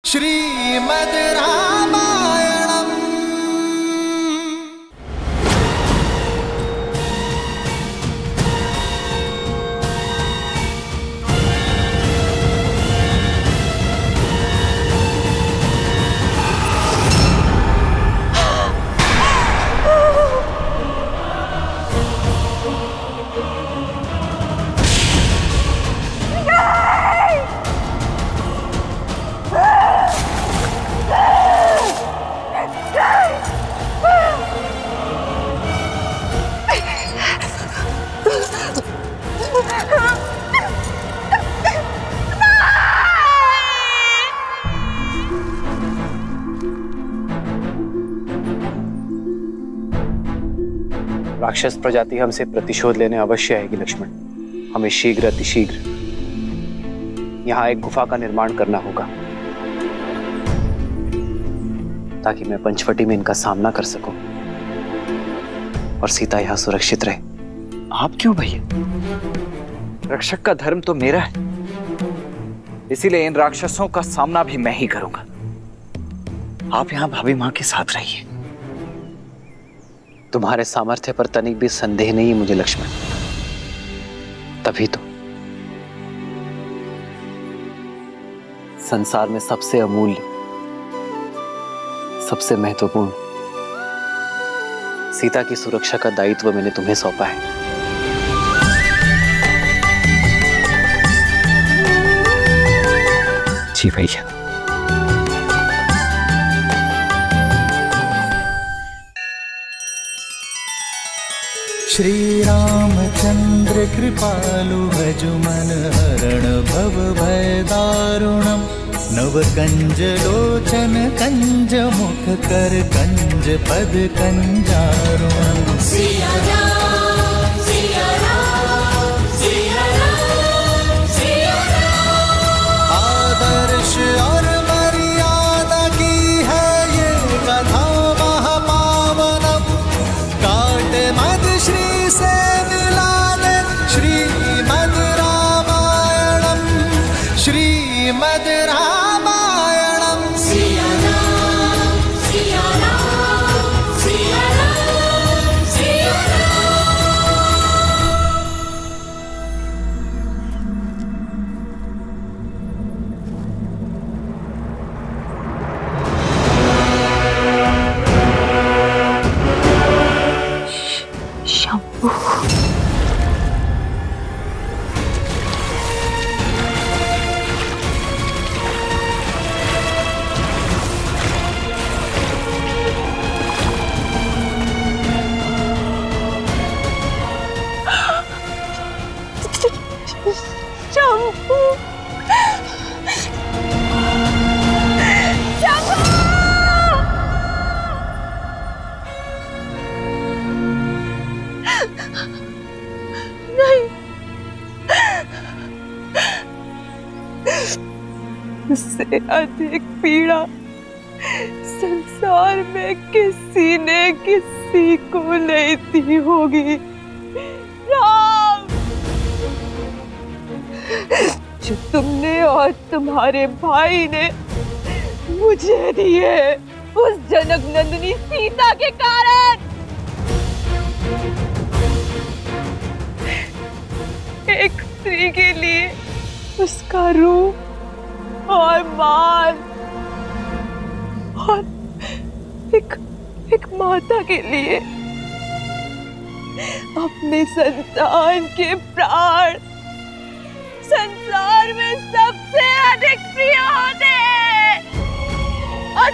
श्रीमद् रामायणम्। राक्षस प्रजाति हमसे प्रतिशोध लेने अवश्य आएगी लक्ष्मण। हमें शीघ्र अतिशीघ्र यहाँ एक गुफा का निर्माण करना होगा ताकि मैं पंचवटी में इनका सामना कर सकूं और सीता यहाँ सुरक्षित रहे। आप क्यों भैया? रक्षक का धर्म तो मेरा है, इसीलिए इन राक्षसों का सामना भी मैं ही करूंगा। आप यहाँ भाभी माँ के साथ रहिए। तुम्हारे सामर्थ्य पर तनिक भी संदेह नहीं है मुझे लक्ष्मण। तभी तो संसार में सबसे अमूल्य, सबसे महत्वपूर्ण सीता की सुरक्षा का दायित्व मैंने तुम्हें सौंपा है। जी भैया। श्री रामचंद्र कृपालु भजु मन हरण भव भय दारुणम। नव कंज लोचन कंज मुख कर कंज पद कंजारुणम। सिया राम सिया राम सिया राम सिया राम। आदर्श और मर्यादा की है ये कथा महापावनम। काट मद श्री से मिला दे श्रीमद् रामायणम। श्रीमद् रामायणम। सिया राम सिया राम सिया राम सिया शंभू। शंभू। उससे अधिक पीड़ा संसार में किसी ने किसी को नहीं दी होगी। राम, जो तुमने और तुम्हारे भाई ने मुझे दिए उस जनक नंदिनी सीता के कारण। एक स्त्री के लिए उसका रूप और मान और एक माता के लिए अपने संतान के प्राण संसार में सबसे अधिक प्रिय होते हैं। और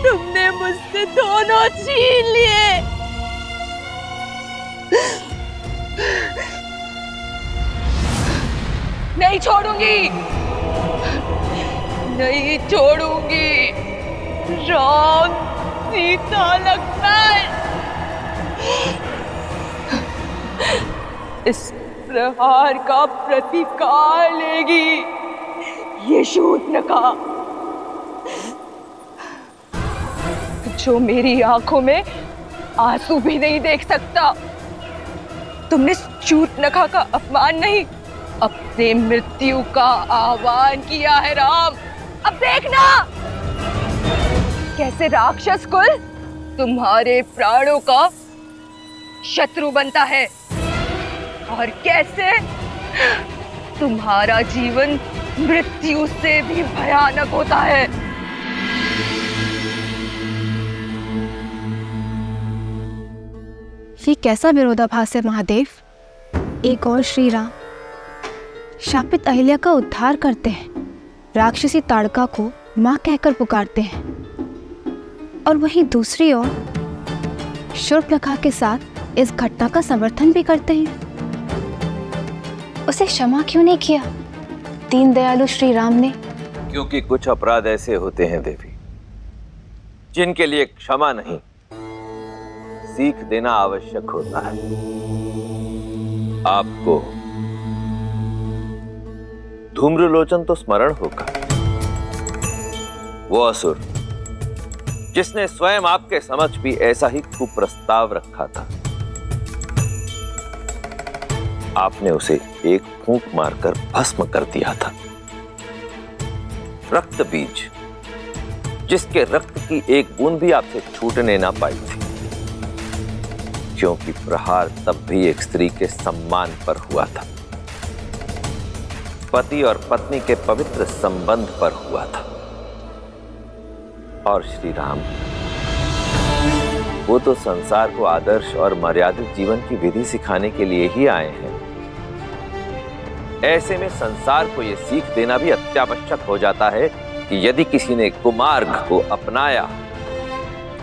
तुमने मुझसे दोनों छीन लिए। नहीं छोड़ूंगी, नहीं छोड़ूंगी। राम सीता लक्ष्मण, इस प्रहार का प्रतिकार लेगी ये शूर्पणखा, जो मेरी आंखों में आंसू भी नहीं देख सकता। तुमने शूर्पणखा का अपमान नहीं, उसने मृत्यु का आह्वान किया है राम। अब देखना कैसे राक्षस कुल तुम्हारे प्राणों का शत्रु बनता है और कैसे तुम्हारा जीवन मृत्यु से भी भयानक होता है। ये कैसा विरोधाभास है महादेव? एक और श्री राम शापित अहिल्या का उद्धार करते हैं, राक्षसी ताड़का को मां कहकर पुकारते हैं, और वहीं दूसरी ओर शूर्पणखा के साथ इस घटना का समर्थन भी करते हैं। उसे क्षमा क्यों नहीं किया दीन दयालु श्री राम ने? क्योंकि कुछ अपराध ऐसे होते हैं देवी जिनके लिए क्षमा नहीं, सीख देना आवश्यक होता है। आपको धूम्रलोचन तो स्मरण होगा, वो असुर जिसने स्वयं आपके समक्ष भी ऐसा ही कुप्रस्ताव रखा था। आपने उसे एक फूंक मारकर भस्म कर दिया था। रक्त बीज जिसके रक्त की एक बूंद भी आपसे छूटने ना पाई थी, क्योंकि प्रहार तब भी एक स्त्री के सम्मान पर हुआ था, पति और पत्नी के पवित्र संबंध पर हुआ था। और श्री राम वो तो संसार को आदर्श और मर्यादित जीवन की विधि सिखाने के लिए ही आए हैं। ऐसे में संसार को यह सीख देना भी अत्यावश्यक हो जाता है कि यदि किसी ने कुमार्ग को अपनाया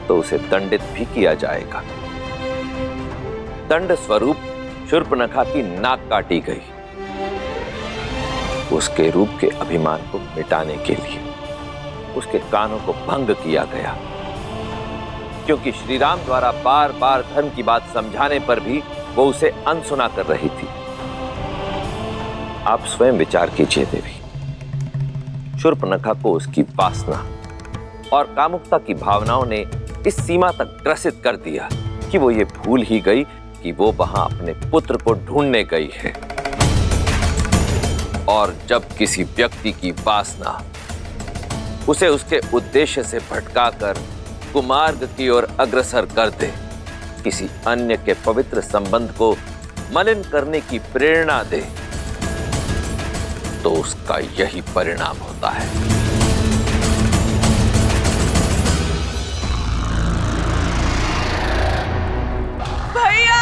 तो उसे दंडित भी किया जाएगा। दंड स्वरूप शूर्पणखा की नाक काटी गई, उसके रूप के अभिमान को मिटाने के लिए उसके कानों को भंग किया गया, क्योंकि श्री राम द्वारा बार बार धर्म की बात समझाने पर भी वो उसे अनसुना कर रही थी। आप स्वयं विचार कीजिए देवी, शूर्पणखा को उसकी वासना और कामुकता की भावनाओं ने इस सीमा तक ग्रसित कर दिया कि वो ये भूल ही गई कि वो वहां अपने पुत्र को ढूंढने गई है। और जब किसी व्यक्ति की वासना उसे उसके उद्देश्य से भटकाकर कुमार्ग की ओर अग्रसर कर दे, किसी अन्य के पवित्र संबंध को मलिन करने की प्रेरणा दे, तो उसका यही परिणाम होता है। भैया!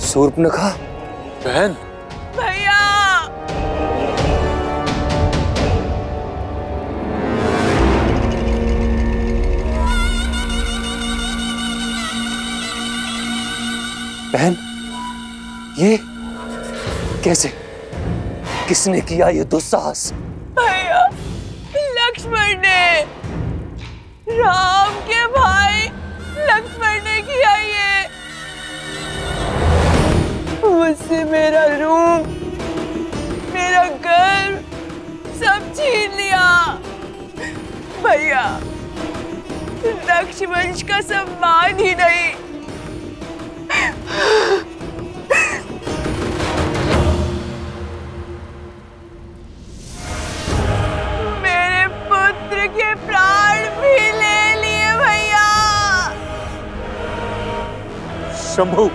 शूर्पणखा बहन, भैया! बहन, ये कैसे? किसने किया ये दुस्साहस? भैया, लक्ष्मण ने, राम के भाई लक्ष्मण ने किया ये। मुझसे मेरा रूप, मेरा घर सब छीन लिया। भैया, रक्षवंश का सम्मान ही नहीं, मेरे पुत्र के प्राण भी ले लिए। भैया! शंभू,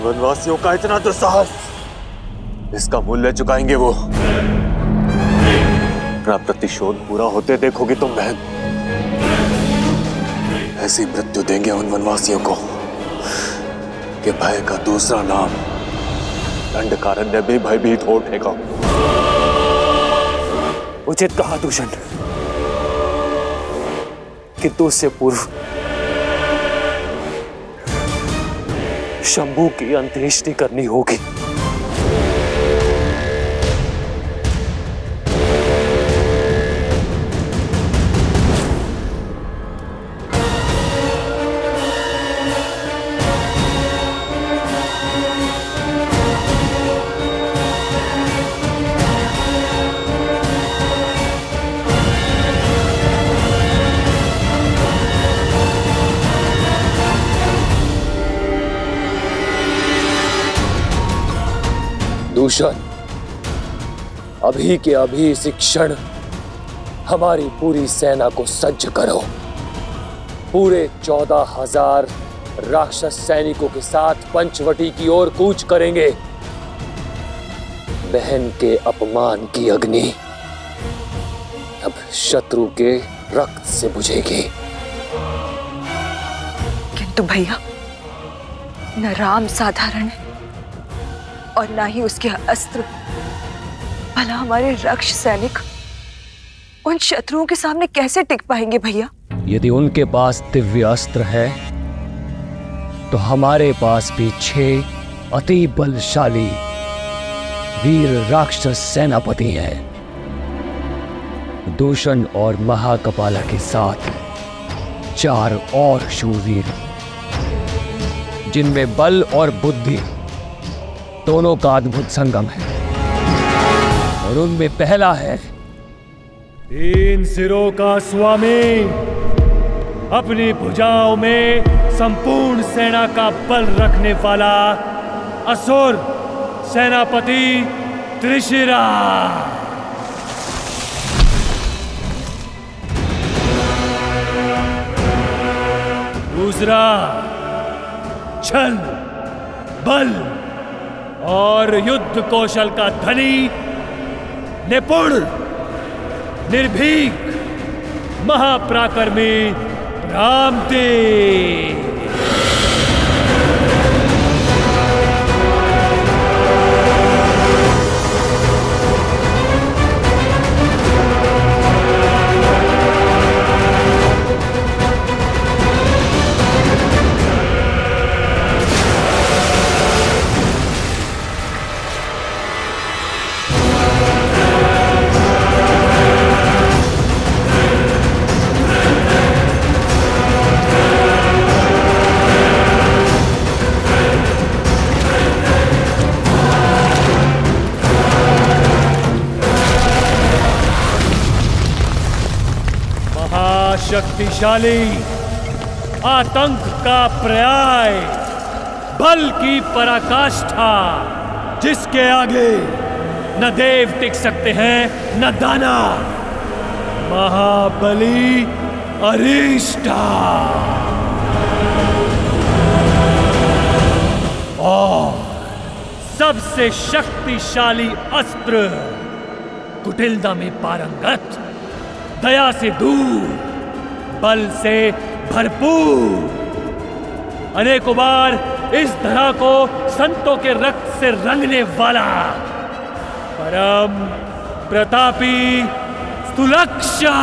वनवासियों का इतना दुस्साहस, इसका मूल्य चुकाएंगे वो। अपना प्रतिशोध पूरा होते देखोगी तुम बहन। ऐसी मृत्यु देंगे उन वनवासियों को कि भय का दूसरा नाम दंडकारण्य भी भयभीत हो उठेगा। उचित कहा दूषण, किंतु उससे पूर्व शंभू की अंत्येष्टि करनी होगी। दूषण, अभी के अभी इसी क्षण हमारी पूरी सेना को सज्ज करो। पूरे 14,000 राक्षस सैनिकों के साथ पंचवटी की ओर कूच करेंगे। बहन के अपमान की अग्नि अब शत्रु के रक्त से बुझेगी। किंतु भैया, न राम साधारण है और न ही उसके अस्त्र, भला हमारे रक्ष सैनिक उन शत्रुओं के सामने कैसे टिक पाएंगे भैया? यदि उनके पास दिव्य अस्त्र है तो हमारे पास भी 6 अति बलशाली वीर राक्षस सेनापति हैं। दूषण और महाकपाला के साथ 4 और शूरवीर, जिनमें बल और बुद्धि दोनों का अद्भुत संगम है। और उनमें पहला है 3 सिरों का स्वामी, अपनी भुजाओं में संपूर्ण सेना का बल रखने वाला असुर सेनापति त्रिशिरा। दूसरा छल, बल और युद्ध कौशल का धनी, निपुण, निर्भीक, महापराक्रमी रामदेव। शक्तिशाली, आतंक का पर्याय, बल की पराकाष्ठा, जिसके आगे न देव टिक सकते हैं न दानव, महाबली अरिष्टा। और सबसे शक्तिशाली अस्त्र, कुटिलता में पारंगत, दया से दूर, बल से भरपूर, अनेकों बार इस धरा को संतों के रक्त से रंगने वाला परम प्रतापी सुलक्षा,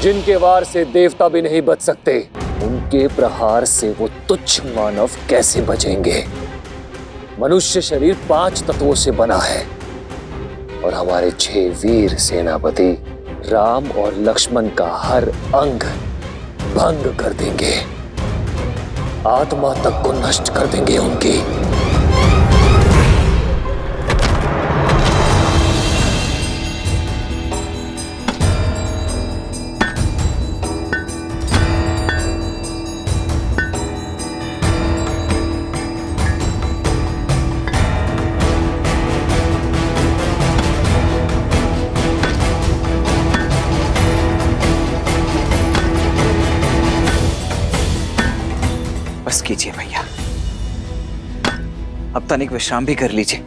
जिनके वार से देवता भी नहीं बच सकते, उनके प्रहार से वो तुच्छ मानव कैसे बचेंगे? मनुष्य शरीर 5 तत्वों से बना है और हमारे 6 वीर सेनापति राम और लक्ष्मण का हर अंग भंग कर देंगे, आत्मा तक को नष्ट कर देंगे उनकी। बस कीजिए भैया, अब तनिक विश्राम भी कर लीजिए।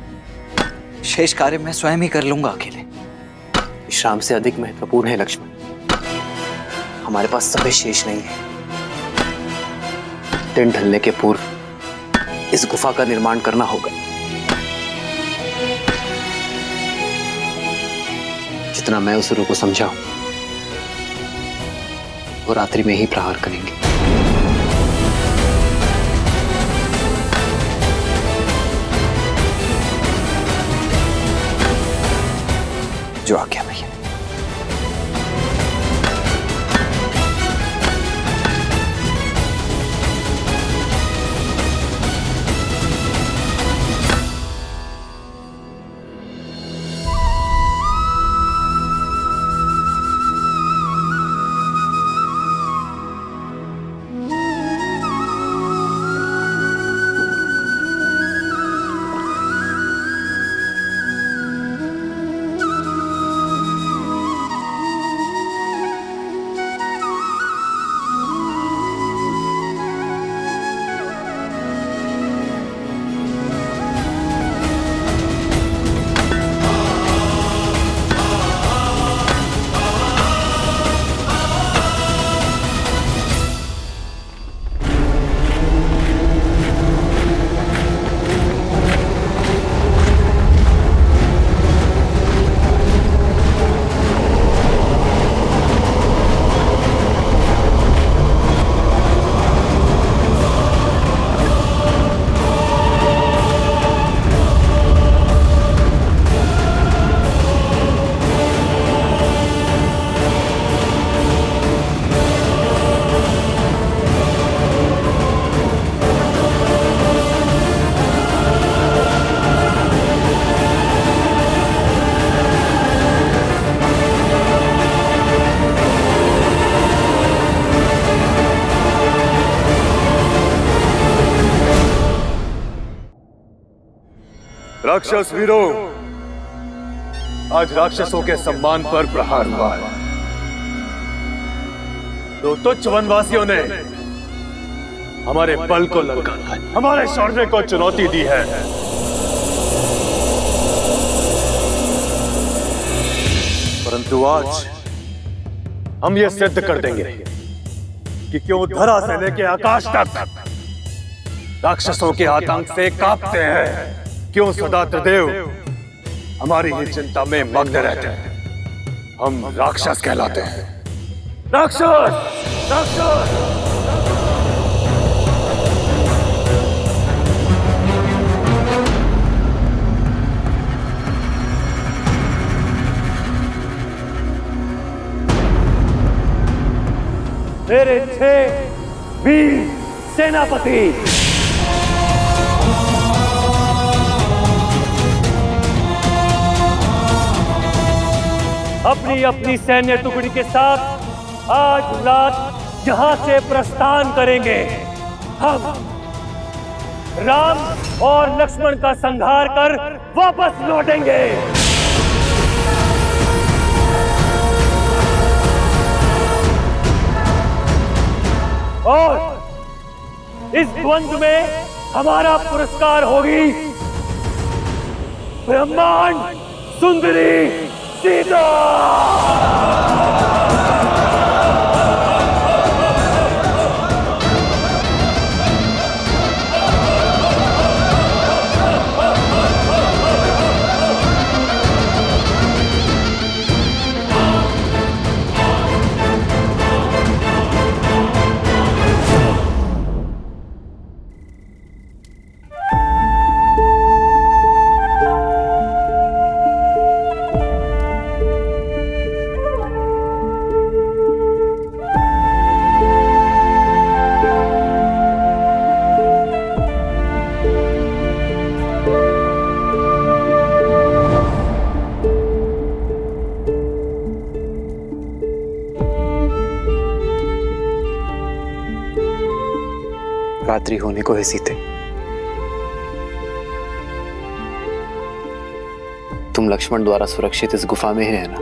शेष कार्य मैं स्वयं ही कर लूंगा अकेले। विश्राम से अधिक महत्वपूर्ण है लक्ष्मण, हमारे पास समय शेष नहीं है। दिन ढलने के पूर्व इस गुफा का निर्माण करना होगा। जितना मैं असुरों को समझाऊं, वो रात्रि में ही प्रहार करेंगे। जो आ गया भैया। राक्षस वीरों, आज राक्षसों के सम्मान पर प्रहार हुआ है। दो तुच्छ वनवासियों ने हमारे बल को ललकारा है, हमारे शौर्य को चुनौती दी है। परंतु आज हम ये सिद्ध कर देंगे कि क्यों धरा से लेकर आकाश तक राक्षसों के आतंक से कांपते हैं, क्यों सदा त्रिदेव हमारी ही चिंता में मग्न रहते हैं। हम राक्षस कहलाते हैं। राक्षस, राक्षस। मेरे 6 वीर सेनापति अपनी अपनी सैन्य टुकड़ी के साथ आज रात यहां से प्रस्थान करेंगे। हम राम और लक्ष्मण का संहार कर वापस लौटेंगे। और इस द्वंद्व में हमारा पुरस्कार होगी ब्रह्मांड सुंदरी सीता। रात्रि होने को है सीते। तुम लक्ष्मण द्वारा सुरक्षित इस गुफा में ही रहना।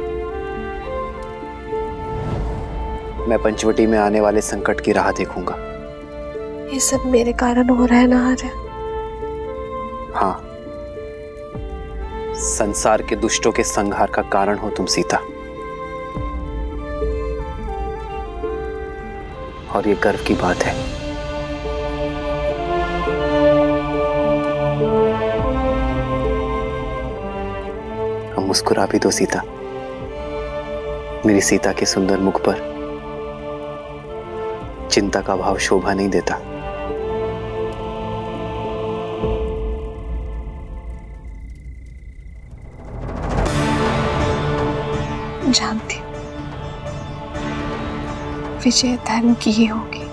मैं पंचवटी में आने वाले संकट की राह देखूंगा। ये सब मेरे कारण हो रहा है ना आर्य? हाँ, संसार के दुष्टों के संहार का कारण हो तुम सीता। और ये गर्व की बात है। हम मुस्कुरा भी दो सीता। मेरी सीता के सुंदर मुख पर चिंता का भाव शोभा नहीं देता। जानती विजय धर्म की ही होगी,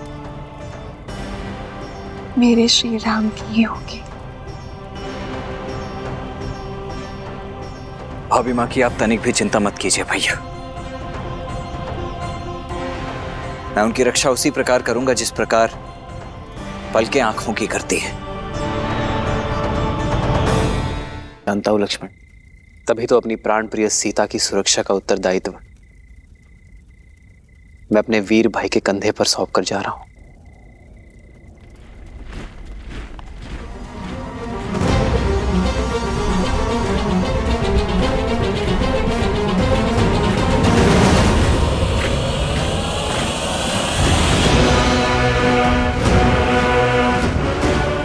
मेरे श्री राम की ही होगी। भाभी माँ की आप तनिक भी चिंता मत कीजिए भैया। मैं उनकी रक्षा उसी प्रकार करूंगा जिस प्रकार पलकें आंखों की करती है। जानता हूं लक्ष्मण, तभी तो अपनी प्राण प्रिय सीता की सुरक्षा का उत्तरदायित्व मैं अपने वीर भाई के कंधे पर सौंप कर जा रहा हूं।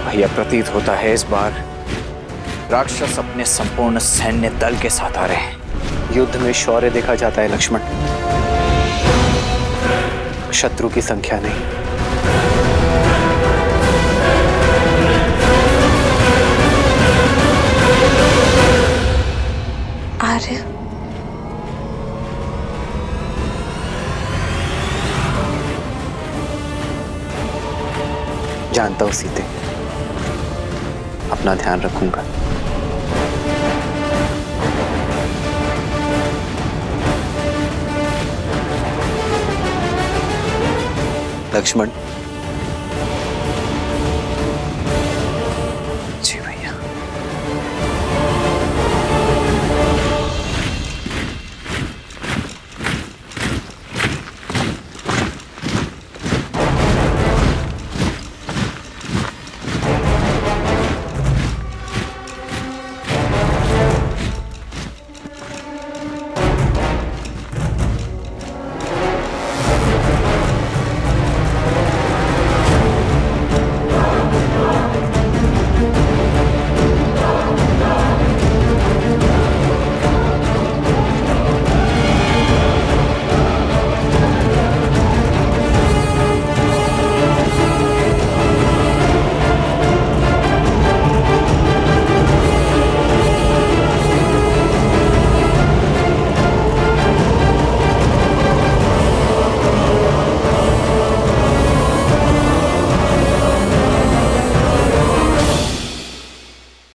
भैया, प्रतीत होता है इस बार राक्षस अपने संपूर्ण सैन्य दल के साथ आ रहे हैं। युद्ध में शौर्य देखा जाता है लक्ष्मण, शत्रु की संख्या नहीं। आर्य, जानता हूं सीते, अपना ध्यान रखूंगा। लक्ष्मण,